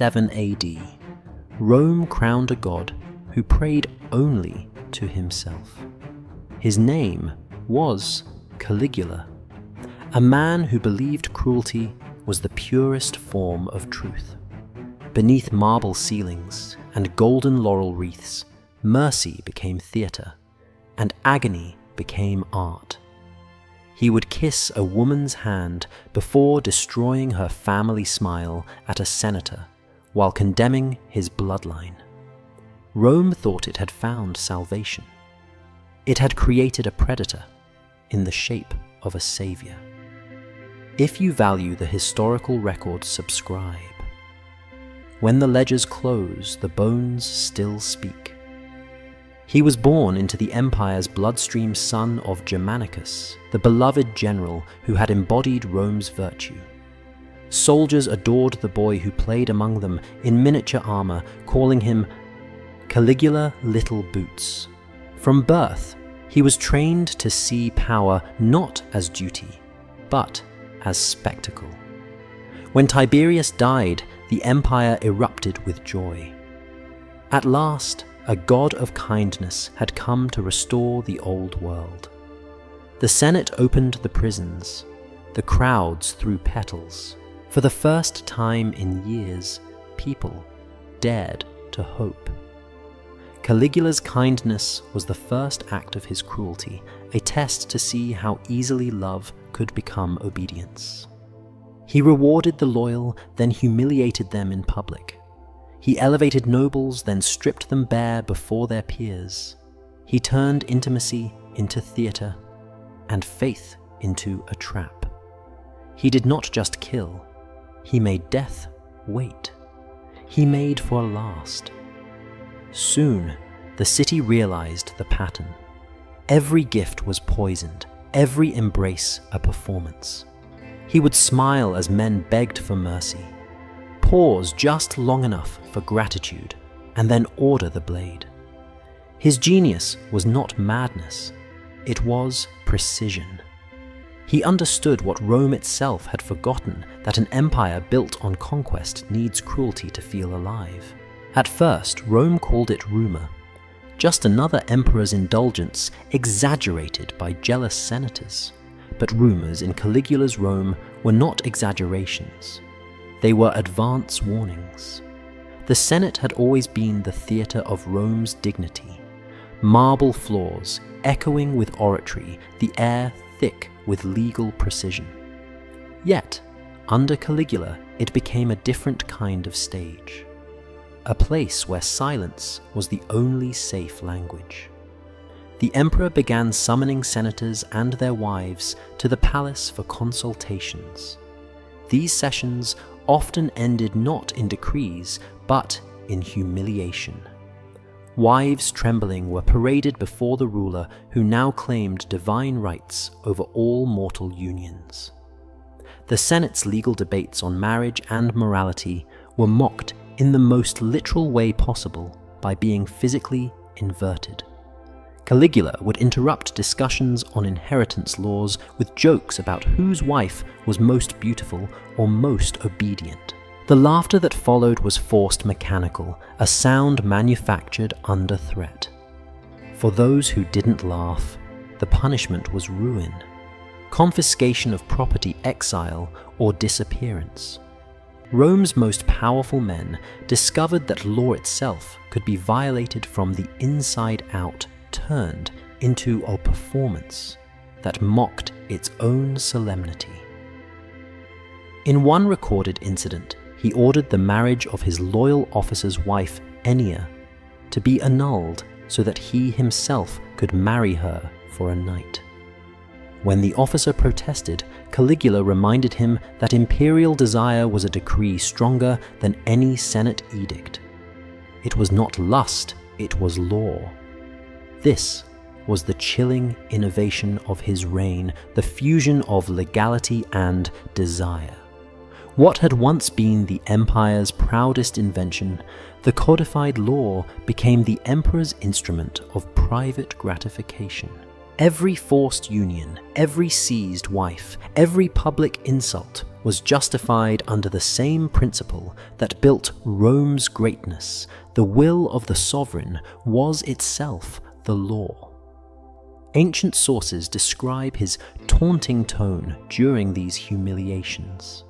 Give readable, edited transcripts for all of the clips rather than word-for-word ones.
7 AD, Rome crowned a god who prayed only to himself. His name was Caligula, a man who believed cruelty was the purest form of truth. Beneath marble ceilings and golden laurel wreaths, mercy became theatre, and agony became art. He would kiss a woman's hand before destroying her family smile at a senator while condemning his bloodline. Rome thought it had found salvation. It had created a predator in the shape of a savior. If you value the historical record, subscribe. When the ledgers close, the bones still speak. He was born into the empire's bloodstream son of Germanicus, the beloved general who had embodied Rome's virtue. Soldiers adored the boy who played among them in miniature armor, calling him Caligula Little Boots. From birth, he was trained to see power not as duty, but as spectacle. When Tiberius died, the empire erupted with joy. At last, a god of kindness had come to restore the old world. The Senate opened the prisons. The crowds threw petals. For the first time in years, people dared to hope. Caligula's kindness was the first act of his cruelty, a test to see how easily love could become obedience. He rewarded the loyal, then humiliated them in public. He elevated nobles, then stripped them bare before their peers. He turned intimacy into theatre, and faith into a trap. He did not just kill, he made death wait. He made for a last. Soon, the city realized the pattern. Every gift was poisoned, every embrace a performance. He would smile as men begged for mercy, pause just long enough for gratitude, and then order the blade. His genius was not madness, it was precision. He understood what Rome itself had forgotten, that an empire built on conquest needs cruelty to feel alive. At first, Rome called it rumor, just another emperor's indulgence exaggerated by jealous senators. But rumors in Caligula's Rome were not exaggerations. They were advance warnings. The Senate had always been the theatre of Rome's dignity. Marble floors, echoing with oratory, the air thick with legal precision. Yet, under Caligula, it became a different kind of stage. A place where silence was the only safe language. The emperor began summoning senators and their wives to the palace for consultations. These sessions often ended not in decrees, but in humiliation. Wives trembling were paraded before the ruler who now claimed divine rights over all mortal unions. The Senate's legal debates on marriage and morality were mocked in the most literal way possible by being physically inverted. Caligula would interrupt discussions on inheritance laws with jokes about whose wife was most beautiful or most obedient. The laughter that followed was forced mechanical, a sound manufactured under threat. For those who didn't laugh, the punishment was ruin, confiscation of property, exile, or disappearance. Rome's most powerful men discovered that law itself could be violated from the inside out, turned into a performance that mocked its own solemnity. In one recorded incident, he ordered the marriage of his loyal officer's wife, Ennia, to be annulled so that he himself could marry her for a night. When the officer protested, Caligula reminded him that imperial desire was a decree stronger than any Senate edict. It was not lust, it was law. This was the chilling innovation of his reign, the fusion of legality and desire. What had once been the empire's proudest invention, the codified law became the emperor's instrument of private gratification. Every forced union, every seized wife, every public insult was justified under the same principle that built Rome's greatness. The will of the sovereign was itself the law. Ancient sources describe his taunting tone during these humiliations.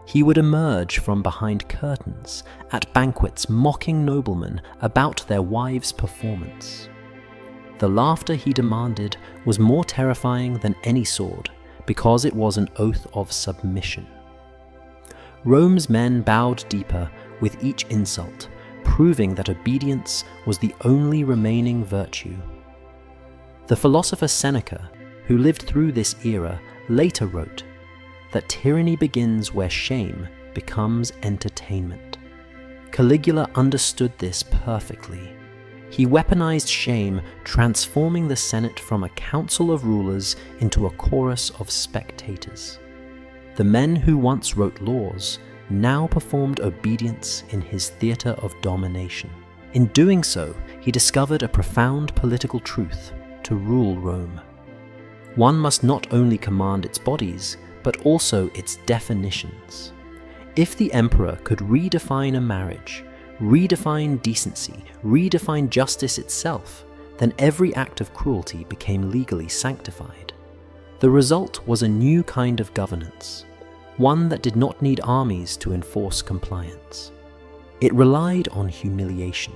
He would emerge from behind curtains at banquets mocking noblemen about their wives' performance. The laughter he demanded was more terrifying than any sword, because it was an oath of submission. Rome's men bowed deeper with each insult, proving that obedience was the only remaining virtue. The philosopher Seneca, who lived through this era, later wrote that tyranny begins where shame becomes entertainment. Caligula understood this perfectly. He weaponized shame, transforming the Senate from a council of rulers into a chorus of spectators. The men who once wrote laws now performed obedience in his theater of domination. In doing so, he discovered a profound political truth: to rule Rome, one must not only command its bodies, but also its definitions. If the emperor could redefine a marriage, redefine decency, redefine justice itself, then every act of cruelty became legally sanctified. The result was a new kind of governance, one that did not need armies to enforce compliance. It relied on humiliation.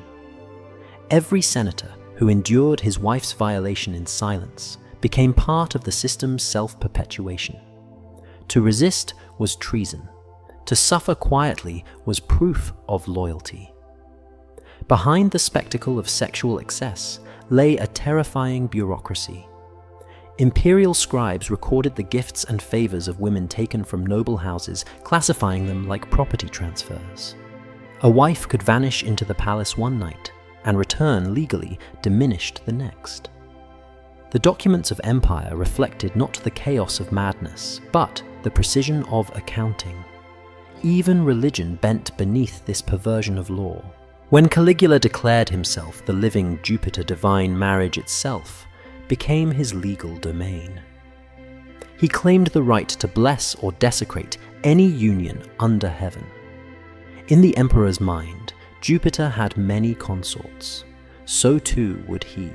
Every senator who endured his wife's violation in silence became part of the system's self-perpetuation. To resist was treason. To suffer quietly was proof of loyalty. Behind the spectacle of sexual excess lay a terrifying bureaucracy. Imperial scribes recorded the gifts and favors of women taken from noble houses, classifying them like property transfers. A wife could vanish into the palace one night and return legally diminished the next. The documents of empire reflected not the chaos of madness, but the precision of accounting. Even religion bent beneath this perversion of law. When Caligula declared himself the living Jupiter, divine marriage itself became his legal domain. He claimed the right to bless or desecrate any union under heaven. In the emperor's mind, Jupiter had many consorts. So too would he.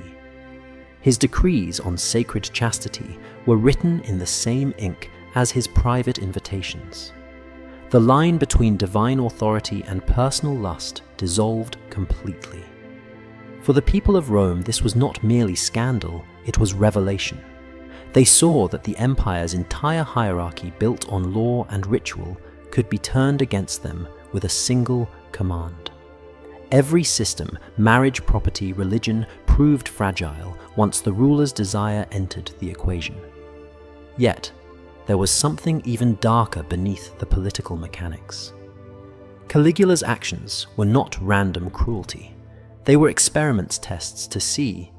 His decrees on sacred chastity were written in the same ink as his private invitations. The line between divine authority and personal lust dissolved completely. For the people of Rome, this was not merely scandal, it was revelation. They saw that the empire's entire hierarchy built on law and ritual could be turned against them with a single command. Every system, marriage, property, religion, proved fragile once the ruler's desire entered the equation. Yet, there was something even darker beneath the political mechanics. Caligula's actions were not random cruelty. They were experiment tests to see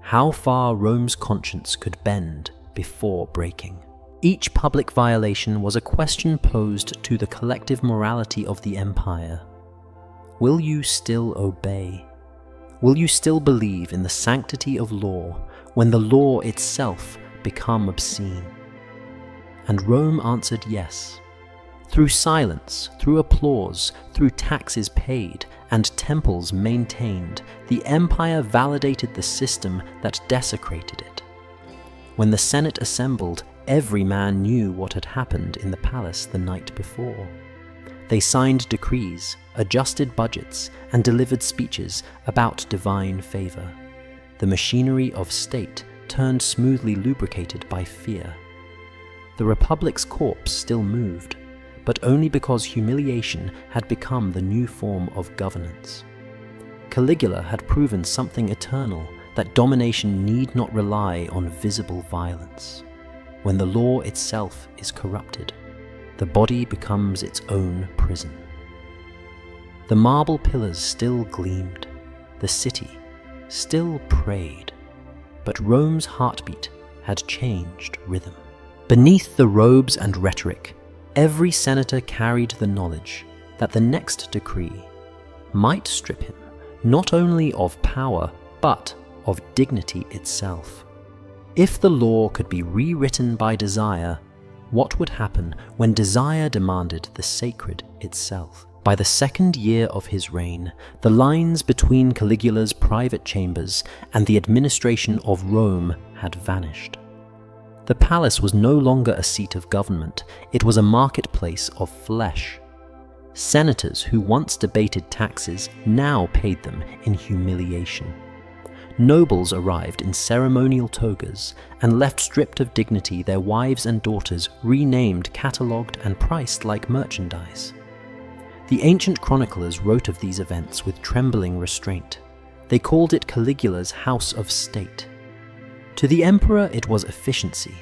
how far Rome's conscience could bend before breaking. Each public violation was a question posed to the collective morality of the empire. Will you still obey? Will you still believe in the sanctity of law when the law itself become obscene? And Rome answered yes. Through silence, through applause, through taxes paid and temples maintained, the empire validated the system that desecrated it. When the Senate assembled, every man knew what had happened in the palace the night before. They signed decrees, adjusted budgets, and delivered speeches about divine favor. The machinery of state turned smoothly lubricated by fear. The Republic's corpse still moved, but only because humiliation had become the new form of governance. Caligula had proven something eternal, that domination need not rely on visible violence. When the law itself is corrupted, the body becomes its own prison. The marble pillars still gleamed, the city still prayed, but Rome's heartbeat had changed rhythm. Beneath the robes and rhetoric, every senator carried the knowledge that the next decree might strip him not only of power, but of dignity itself. If the law could be rewritten by desire, what would happen when desire demanded the sacred itself? By the second year of his reign, the lines between Caligula's private chambers and the administration of Rome had vanished. The palace was no longer a seat of government, it was a marketplace of flesh. Senators who once debated taxes now paid them in humiliation. Nobles arrived in ceremonial togas and left stripped of dignity their wives and daughters, renamed, catalogued, and priced like merchandise. The ancient chroniclers wrote of these events with trembling restraint. They called it Caligula's house of state. To the emperor it was efficiency.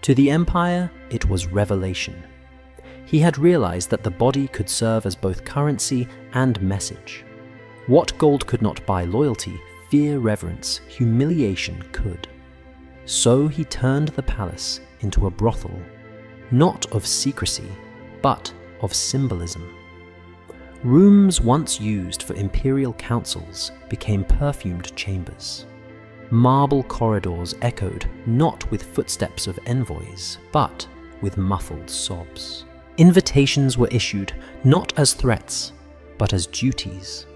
To the empire it was revelation. He had realized that the body could serve as both currency and message. What gold could not buy loyalty, fear, reverence, humiliation could. So he turned the palace into a brothel, not of secrecy, but of symbolism. Rooms once used for imperial councils became perfumed chambers. Marble corridors echoed not with footsteps of envoys, but with muffled sobs. Invitations were issued not as threats, but as duties.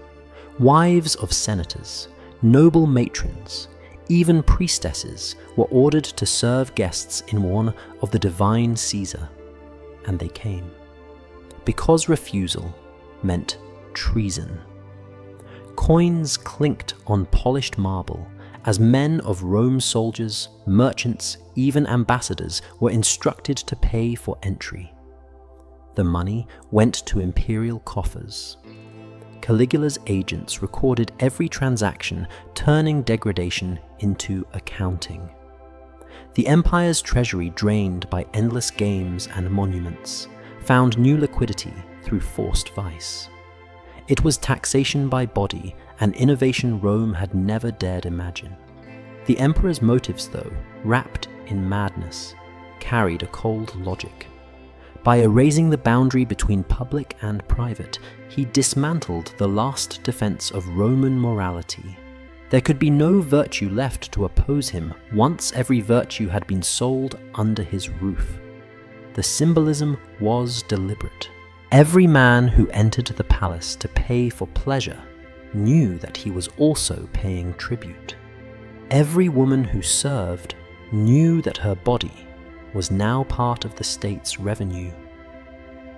Wives of senators, noble matrons, even priestesses were ordered to serve guests in one of the divine Caesar, and they came. Because refusal meant treason. Coins clinked on polished marble as men of Rome's soldiers, merchants, even ambassadors were instructed to pay for entry. The money went to imperial coffers. Caligula's agents recorded every transaction, turning degradation into accounting. The empire's treasury, drained by endless games and monuments, found new liquidity through forced vice. It was taxation by body, an innovation Rome had never dared imagine. The emperor's motives, though, wrapped in madness, carried a cold logic. By erasing the boundary between public and private, he dismantled the last defense of Roman morality. There could be no virtue left to oppose him once every virtue had been sold under his roof. The symbolism was deliberate. Every man who entered the palace to pay for pleasure knew that he was also paying tribute. Every woman who served knew that her body was now part of the state's revenue.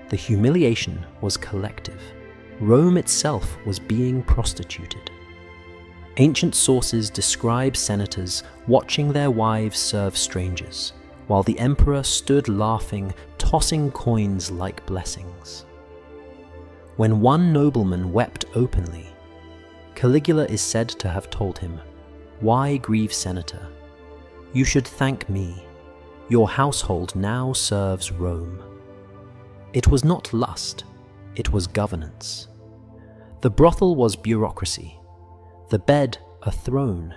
The humiliation was collective. Rome itself was being prostituted. Ancient sources describe senators watching their wives serve strangers, while the emperor stood laughing, tossing coins like blessings. When one nobleman wept openly, Caligula is said to have told him, "Why grieve, senator? You should thank me. Your household now serves Rome." It was not lust, it was governance. The brothel was bureaucracy, the bed a throne.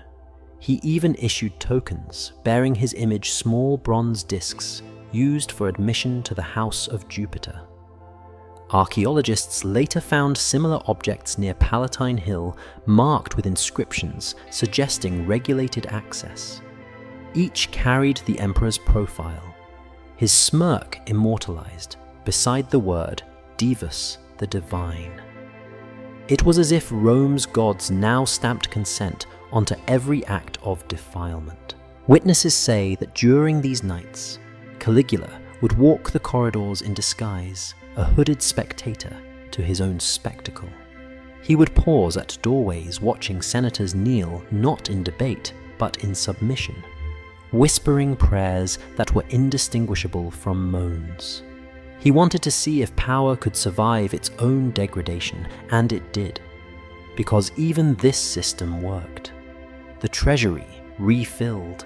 He even issued tokens bearing his image, small bronze discs used for admission to the house of Jupiter. Archaeologists later found similar objects near Palatine Hill, marked with inscriptions suggesting regulated access. Each carried the emperor's profile, his smirk immortalized beside the word Divus, the divine. It was as if Rome's gods now stamped consent onto every act of defilement. Witnesses say that during these nights, Caligula would walk the corridors in disguise, a hooded spectator to his own spectacle. He would pause at doorways watching senators kneel not in debate but in submission, whispering prayers that were indistinguishable from moans. He wanted to see if power could survive its own degradation, and it did, because even this system worked. The treasury refilled,